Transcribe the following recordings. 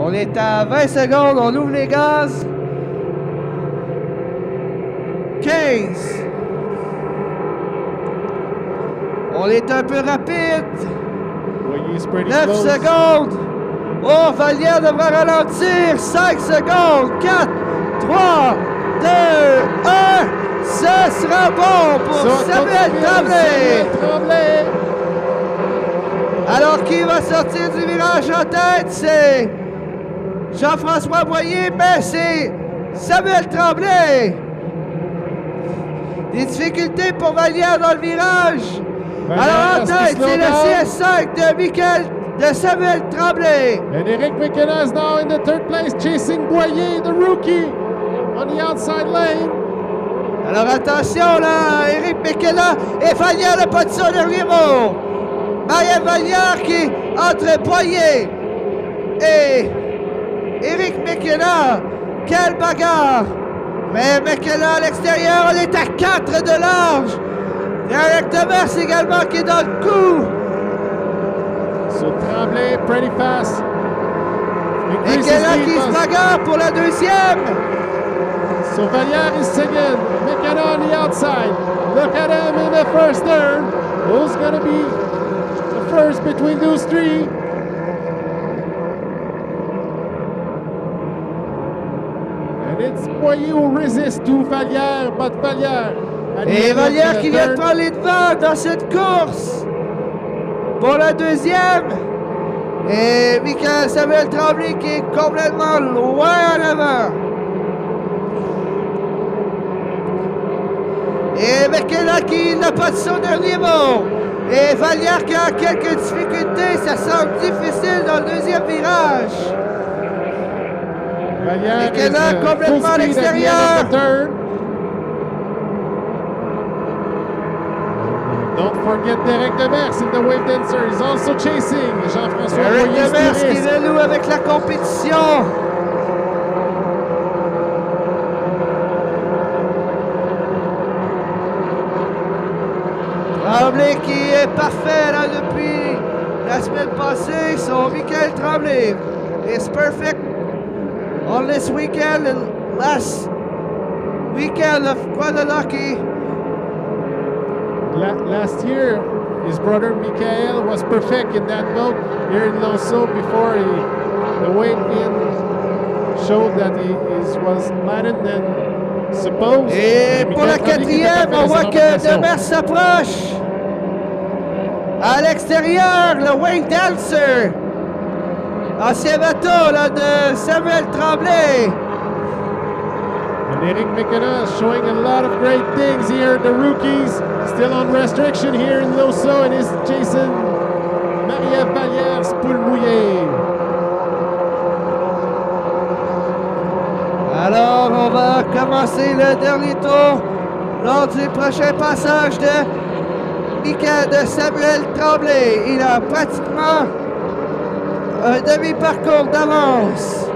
On est à 20 secondes, on ouvre les gaz. 15. On est un peu rapide. 9 secondes. Oh, Vallière devra ralentir. 5 secondes. 4, 3, 2, 1. Ce sera bon pour Samuel Tremblay. Alors, qui va sortir du virage en tête? C'est Jean-François Boyer, mais c'est Samuel Tremblay. Des difficultés pour Vallière dans le virage. Alors en tête, c'est le CS5 de Samuel Tremblay. And Eric McKenna is now in the third place, chasing Boyer, the rookie, on the outside lane. Alors attention là, Eric McKenna et Vallière, le pas de son dernier mot. Marie-Ève Vallière qui entre Boyer et Eric McKenna. Quelle bagarre! Mais McKenna à l'extérieur, on est à 4 de large. Derek Demers également qui est dans le coup. So Tremblay, pretty fast. McKenna qui se bagarre pour la deuxième. So Vallière is second. McKenna on the outside. Look at him in the first turn. Who's going to be the first between those three? And it's Boyer who resists to Vallière, but Vallière. Et Vallière qui vient de prendre les devants dans cette course pour la deuxième. Et Michael Samuel Tremblay qui est complètement loin en avant. Et McKenna qui n'a pas de son dernier mot. Et Vallière qui a quelques difficultés. Ça semble difficile dans le deuxième virage. McKenna complètement à l'extérieur. Don't forget Derek Demers in the wave dancer. He's also chasing Jean-François Boyer. Derek Demers qui renoue avec la compétition. Tremblay qui est parfait là depuis la semaine passée. Son Michael Tremblay is perfect on this weekend and last weekend of Guadalajara. Last year, his brother Michael was perfect in that boat here in Loso before the weigh-in showed that he was lighter than supposed. Et pour la quatrième, on voit que Demers s'approche. À l'extérieur, le Wayne Dancer. Ancien bateau là, de Samuel Tremblay. And Eric McKenna showing a lot of great things here. The rookies still on restriction here in Loso, and is Jason Marie-Ève Vallière, poule mouillée. Alors, on va commencer le dernier tour lors du prochain passage de Samuel Tremblay. Il a pratiquement un demi-parcours d'avance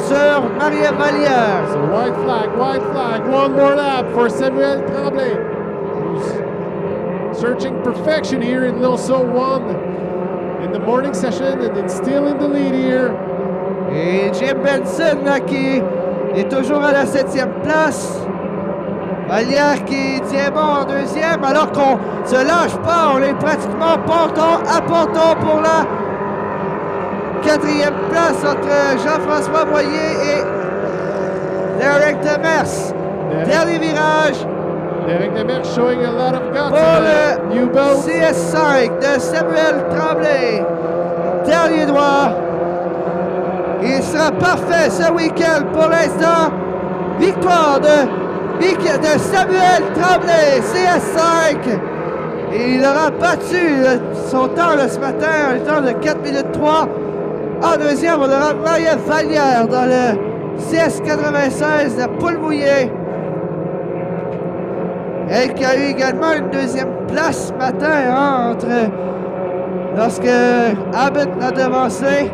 sur Marie-Ève Vallière. So white flag, one more lap for Samuel Tremblay, who's searching perfection here in Loso 1 in the morning session, and it's still in the lead here. Et Jim Benson là, qui est toujours à la 7e place. Vallière qui tient bon en deuxième, alors qu'on se lâche pas. On est pratiquement ponton à ponton pour la 4e place entre Jean-François Boyer et Derek Demers. Dernier virage. Derek Demers showing a lot of guts pour in the new boat. CS5 de Samuel Tremblay. Dernier droit. Il sera parfait ce week-end pour l'instant. Victoire de Samuel Tremblay, CS5. Et il aura battu son temps ce matin, un temps de 4 minutes 3. En deuxième, on aura Marie-Ève Vallière dans le CS96 de poule mouillée. Elle qui a eu également une deuxième place ce matin lorsque Abbott l'a devancé.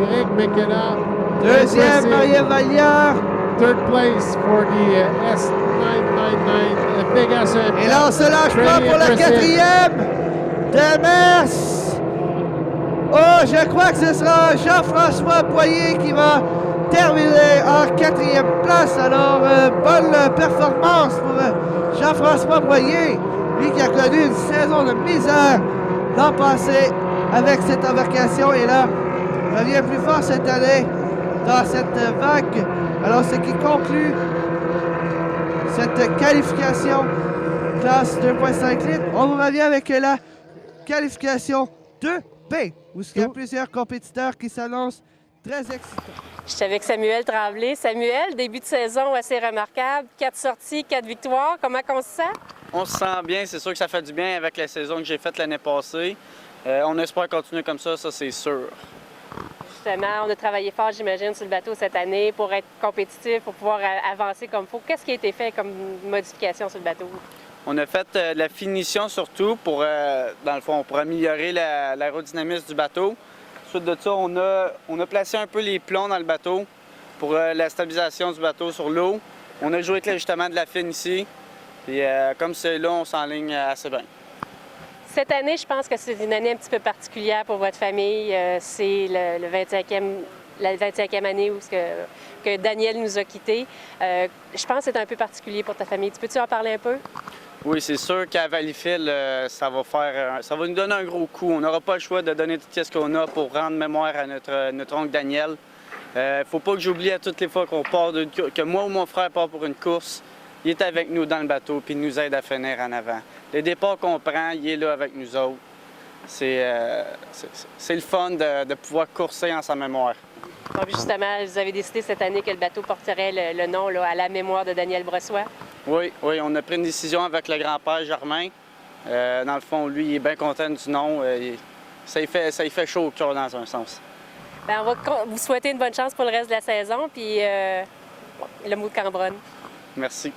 Eric McKenna. Deuxième, Marie-Ève Vallière. Third place for the S999 Pegasus. Et là, on se lâche pas pour la quatrième. Demers Oh, je crois que ce sera Jean-François Boyer qui va terminer en 4e place. Alors, bonne performance pour Jean-François Boyer, lui qui a connu une saison de misère l'an passé avec cette embarcation et là, revient plus fort cette année dans cette vague. Alors, ce qui conclut cette qualification classe 2.5 litres. On vous revient avec la qualification 2B, où il y a plusieurs compétiteurs qui s'annoncent très excitants. Je suis avec Samuel Tremblay. Samuel, début de saison assez remarquable. 4 sorties, 4 victoires. Comment on se sent? On se sent bien. C'est sûr que ça fait du bien avec la saison que j'ai faite l'année passée. On espère continuer comme ça c'est sûr. Justement, on a travaillé fort, j'imagine, sur le bateau cette année pour être compétitif, pour pouvoir avancer comme il faut. Qu'est-ce qui a été fait comme modification sur le bateau? On a fait de la finition surtout pour, dans le fond, pour améliorer l'aérodynamisme du bateau. Ensuite de ça, on a placé un peu les plombs dans le bateau pour la stabilisation du bateau sur l'eau. On a joué avec l'ajustement de la fin ici. Puis comme c'est là, on s'enligne assez bien. Cette année, je pense que c'est une année un petit peu particulière pour votre famille. C'est la 25e année où que Daniel nous a quittés. Je pense que c'est un peu particulier pour ta famille. Tu peux-tu en parler un peu? Oui, c'est sûr qu'à Valleyfield, ça va nous donner un gros coup. On n'aura pas le choix de donner tout ce qu'on a pour rendre mémoire à notre oncle Daniel. Faut pas que j'oublie à toutes les fois qu'on part que moi ou mon frère part pour une course, il est avec nous dans le bateau puis il nous aide à finir en avant. Les départs qu'on prend, il est là avec nous autres. C'est le fun de pouvoir courser en sa mémoire. Donc justement, vous avez décidé cette année que le bateau porterait le nom là, à la mémoire de Daniel Brossoit. Oui, on a pris une décision avec le grand-père Germain. Dans le fond, lui, il est bien content du nom. Ça y fait chaud au cœur dans un sens. Bien, on va vous souhaiter une bonne chance pour le reste de la saison, puis le mot de Cambronne. Merci.